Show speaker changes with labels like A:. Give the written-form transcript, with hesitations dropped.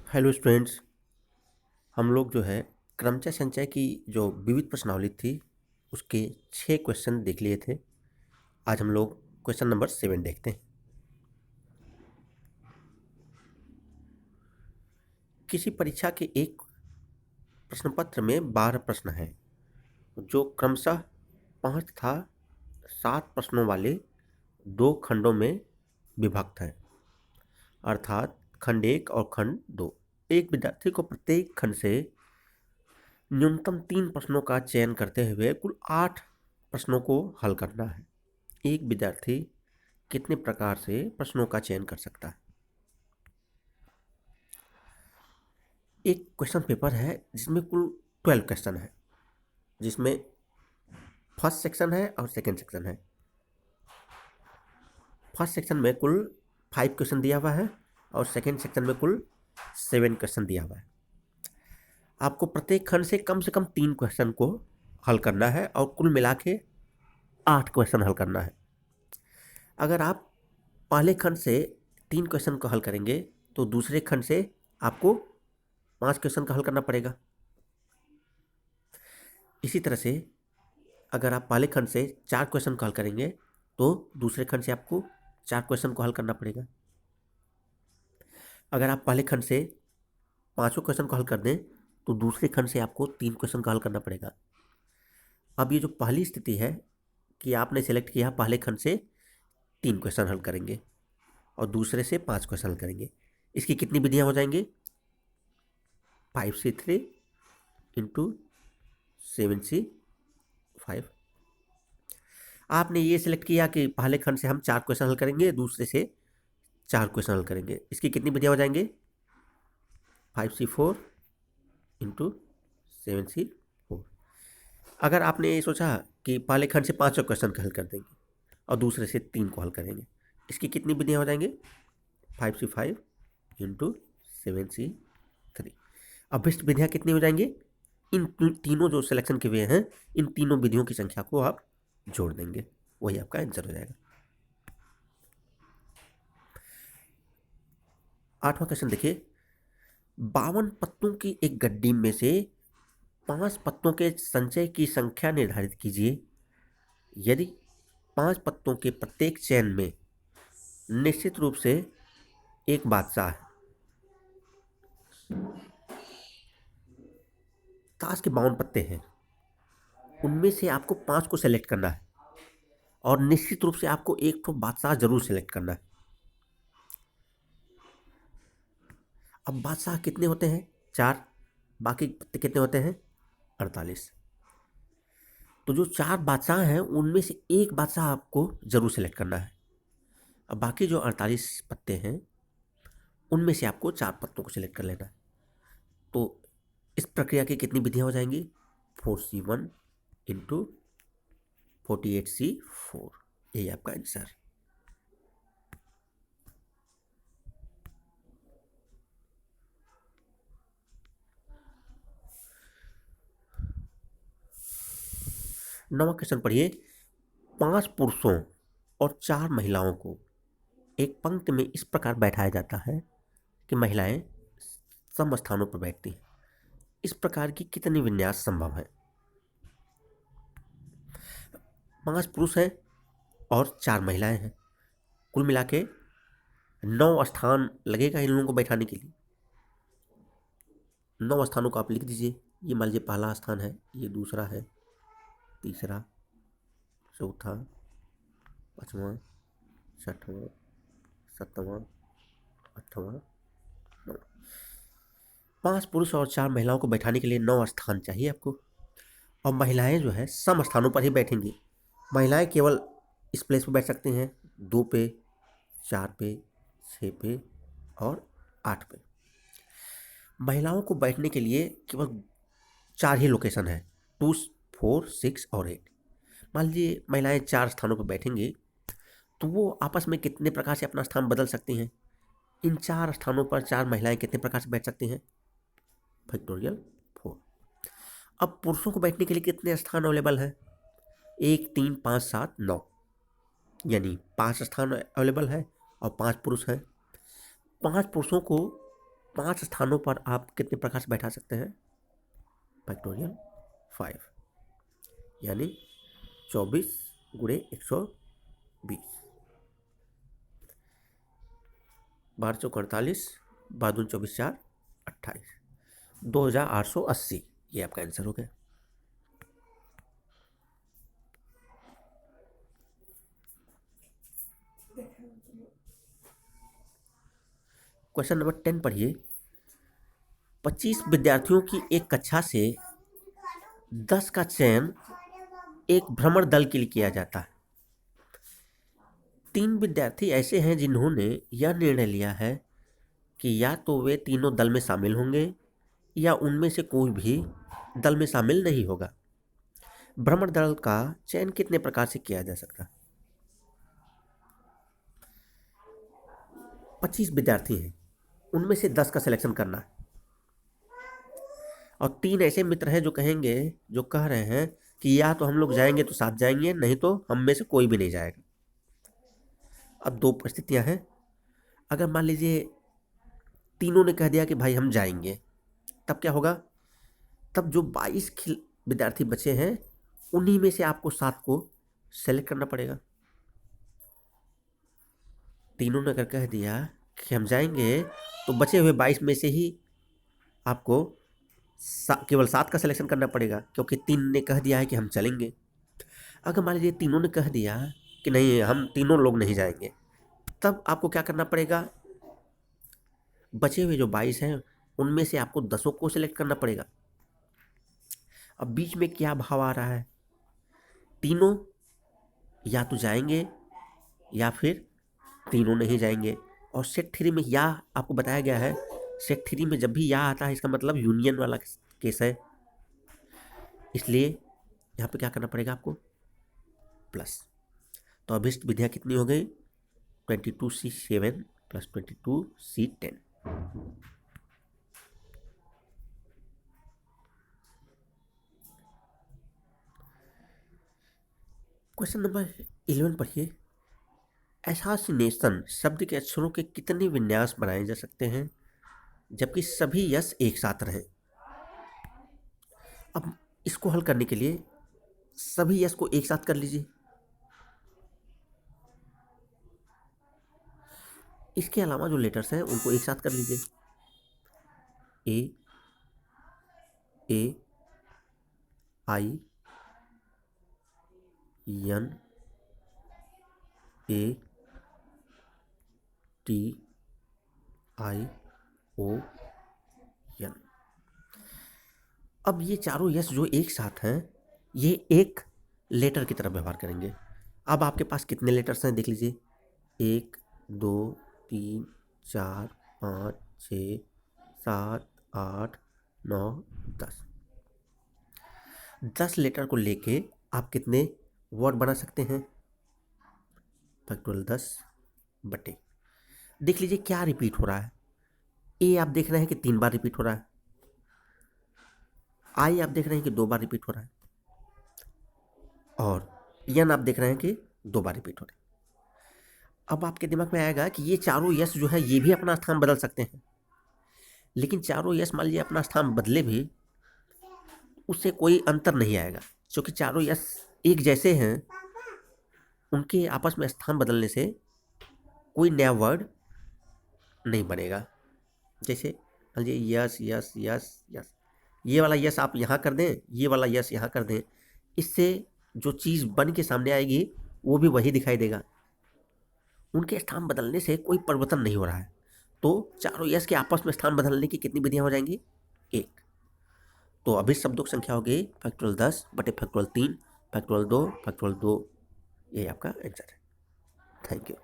A: Hello students. हम लोग जो है क्रमचय संचय की जो विविध प्रश्नावली थी उसके 6 क्वेश्चन देख लिए थे। आज हम लोग क्वेश्चन नंबर 7 देखते हैं। किसी परीक्षा के एक प्रश्न पत्र में 12 प्रश्न हैं जो क्रमशः 5 तथा 7 प्रश्नों वाले 2 खंडों में विभक्त हैं, अर्थात खंड 1 और खंड 2। एक विद्यार्थी को प्रत्येक खंड से न्यूनतम 3 प्रश्नों का चयन करते हुए कुल 8 प्रश्नों को हल करना है। एक विद्यार्थी कितने प्रकार से प्रश्नों का चयन कर सकता है? एक क्वेश्चन पेपर है जिसमें कुल 12 क्वेश्चन है, जिसमें फर्स्ट सेक्शन है और सेकंड सेक्शन है। फर्स्ट सेक्शन में कुल 5 क्वेश्चन दिया हुआ है और सेकंड सेक्शन में कुल 7 क्वेश्चन दिया हुआ है। आपको प्रत्येक खंड से कम 3 क्वेश्चन को हल करना है और कुल मिला के 8 क्वेश्चन हल करना है। अगर आप पहले खंड से 3 क्वेश्चन को हल करेंगे तो दूसरे खंड से आपको 5 क्वेश्चन का हल करना पड़ेगा। इसी तरह से अगर आप पहले खंड से 4 क्वेश्चन को हल करेंगे तो दूसरे खंड से आपको 4 क्वेश्चन को हल करना पड़ेगा। अगर आप पहले खंड से 5 क्वेश्चन को हल कर दें तो दूसरे खंड से आपको 3 क्वेश्चन का हल करना पड़ेगा। अब ये जो पहली स्थिति है कि आपने सेलेक्ट किया पहले खंड से 3 क्वेश्चन हल करेंगे और दूसरे से 5 क्वेश्चन हल करेंगे, इसकी कितनी विधियां हो जाएंगी? 5C3 into 7C5। आपने ये सिलेक्ट किया कि पहले खंड से हम 4 क्वेश्चन हल करेंगे, दूसरे से 4 क्वेश्चन हल करेंगे, इसकी कितनी विधियां हो जाएंगे? 5C4 into 7C4। अगर आपने ये सोचा कि पहले खंड से 5 क्वेश्चन हल कर देंगे और दूसरे से 3 को हल करेंगे, इसकी कितनी विधियां हो जाएंगे? 5C5 into 7C3। अभीष्ट विधियां कितनी हो जाएंगी? इन तीनों जो सिलेक्शन के हुए हैं इन तीनों विधियों की संख्या को आप जोड़ देंगे, वही आपका आंसर हो जाएगा। 8वां क्वेश्चन देखिए। 52 पत्तों की एक गड्डी में से 5 पत्तों के संचय की संख्या निर्धारित कीजिए। यदि 5 पत्तों के प्रत्येक चयन में निश्चित रूप से एक बादशाह है, ताश के 52 पत्ते हैं, उनमें से आपको 5 को सेलेक्ट करना है और निश्चित रूप से आपको एक तो बादशाह जरूर सेलेक्ट करना है। अब बादशाह कितने होते हैं? 4। बाकी पत्ते कितने होते हैं? 48। तो जो 4 बादशाह हैं उनमें से एक बादशाह आपको जरूर सेलेक्ट करना है। अब बाकी जो 48 पत्ते हैं उनमें से आपको 4 पत्तों को सिलेक्ट कर लेना है। तो इस प्रक्रिया की कितनी विधियां हो जाएंगी? 4C1 into 48C4। यही आपका आंसर। नवा क्वेश्चन पढ़िए। 5 पुरुषों और 4 महिलाओं को एक पंक्ति में इस प्रकार बैठाया जाता है कि महिलाएं सम स्थानों पर बैठती हैं। इस प्रकार की कितनी विन्यास संभव है? 5 पुरुष हैं और 4 महिलाएं हैं, कुल मिला के 9 स्थान लगेगा इन लोगों को बैठाने के लिए। 9 स्थानों को आप लिख दीजिए। ये मान लीजिए पहला स्थान है, ये दूसरा है, तीसरा, चौथा, पाँचवां, छठवां, सातवां, आठवां, 9। 5 पुरुष और 4 महिलाओं को बैठाने के लिए 9 स्थान चाहिए आपको। और महिलाएं जो है सम स्थानों पर ही बैठेंगी। महिलाएं केवल इस प्लेस पर बैठ सकती हैं, 2 पे, 4 पे, 6 पे और 8 पे। महिलाओं को बैठने के लिए केवल 4 ही लोकेशन है, 2, 4, 6 और 8। मान लीजिए महिलाएं 4 स्थानों पर बैठेंगी तो वो आपस में कितने प्रकार से अपना स्थान बदल सकती हैं? इन 4 स्थानों पर 4 महिलाएं कितने प्रकार से बैठ सकती हैं? फैक्टोरियल 4। अब पुरुषों को बैठने के लिए कितने स्थान अवेलेबल हैं? 1, 3, 5, 7, 9, यानी 5 स्थान अवेलेबल है और 5 पुरुष हैं। 5 पुरुषों को 5 स्थानों पर आप कितने प्रकार से बैठा सकते हैं? फैक्टोरियल 5 यानी 24 गुणे 120, 12 चौक 48, 12 24 4 28, 2880। ये आपका आंसर हो गया। क्वेश्चन नंबर 10 पढ़िए। 25 विद्यार्थियों की एक कक्षा से 10 का चयन एक भ्रमण दल के लिए किया जाता है। 3 विद्यार्थी ऐसे हैं जिन्होंने यह निर्णय लिया है कि या तो वे तीनों दल में शामिल होंगे या उनमें से कोई भी दल में शामिल नहीं होगा। भ्रमण दल का चयन कितने प्रकार से किया जा सकता है? 25 विद्यार्थी हैं, उनमें से 10 का सिलेक्शन करना है और 3 ऐसे मित्र हैं जो कहेंगे, जो कह रहे हैं कि या तो हम लोग जाएंगे तो साथ जाएंगे, नहीं तो हम में से कोई भी नहीं जाएगा। अब 2 परिस्थितियां हैं। अगर मान लीजिए तीनों ने कह दिया कि भाई हम जाएंगे, तब क्या होगा? तब जो 22 विद्यार्थी बचे हैं उन्हीं में से आपको 7 को सेलेक्ट करना पड़ेगा। तीनों ने अगर कह दिया कि हम जाएंगे तो बचे हुए 22 में से ही आपको केवल 7 का सिलेक्शन करना पड़ेगा, क्योंकि 3 ने कह दिया है कि हम चलेंगे। अगर मान लीजिए तीनों ने कह दिया कि नहीं, हम तीनों लोग नहीं जाएंगे, तब आपको क्या करना पड़ेगा? बचे हुए जो 22 हैं उनमें से आपको 10 को सिलेक्ट करना पड़ेगा। अब बीच में क्या भाव आ रहा है? तीनों या तो जाएंगे या फिर तीनों नहीं जाएंगे। और सेट 3 में या आपको बताया गया है, सेट 3 में जब भी या आता है इसका मतलब यूनियन वाला केस है, इसलिए यहाँ पे क्या करना पड़ेगा आपको? प्लस। तो अभिष्ट विधियाँ कितनी हो गई? 22C7 plus 22C10। Question number 11 पढ़िए। एसासिनेशन शब्द के अक्षरों के कितने विन्यास बनाए जा सकते हैं जबकि सभी यस एक साथ रहें? अब इसको हल करने के लिए सभी यस को एक साथ कर लीजिए। इसके अलावा जो लेटर्स हैं उनको एक साथ कर लीजिए। A I N A T I O N. अब ये चारों यस जो एक साथ हैं ये एक लेटर की तरह व्यवहार करेंगे। अब आपके पास कितने लेटर्स हैं देख लीजिए। 1 2 3 4 5 6 7 8 9 10। 10 लेटर को लेके आप कितने वर्ड बना सकते हैं? फैक्टोरियल 10 बटे। देख लीजिए क्या रिपीट हो रहा है। ए आप देख रहे हैं कि 3 बार रिपीट हो रहा है। आई आप देख रहे हैं कि 2 बार रिपीट हो रहा है। और एन आप देख रहे हैं कि 2 बार रिपीट हो रहा है। अब आपके दिमाग में आएगा कि ये चारों यस जो है ये भी अपना स्थान बदल सकते हैं, लेकिन चारों यस मान लीजिए अपना स्थान बदले भी उससे कोई अंतर नहीं आएगा, क्योंकि चारों यस एक जैसे हैं। उनके आपस में स्थान बदलने से कोई नया वर्ड नहीं बनेगा। जैसे मान लीजिए यस यस यस यस, ये वाला यस आप यहाँ कर दें, ये वाला यस यहाँ कर दें, इससे जो चीज़ बन के सामने आएगी वो भी वही दिखाई देगा। उनके स्थान बदलने से कोई परिवर्तन नहीं हो रहा है। तो चारों यस के आपस में स्थान बदलने की कितनी विधियाँ हो जाएंगी? 1। तो अभी शब्दों की संख्या हो गई फैक्टोरियल 10 बटे फैक्टोरियल 3 फैक्टोरियल 2 फैक्टोरियल 2। ये आपका आंसर है। Thank you.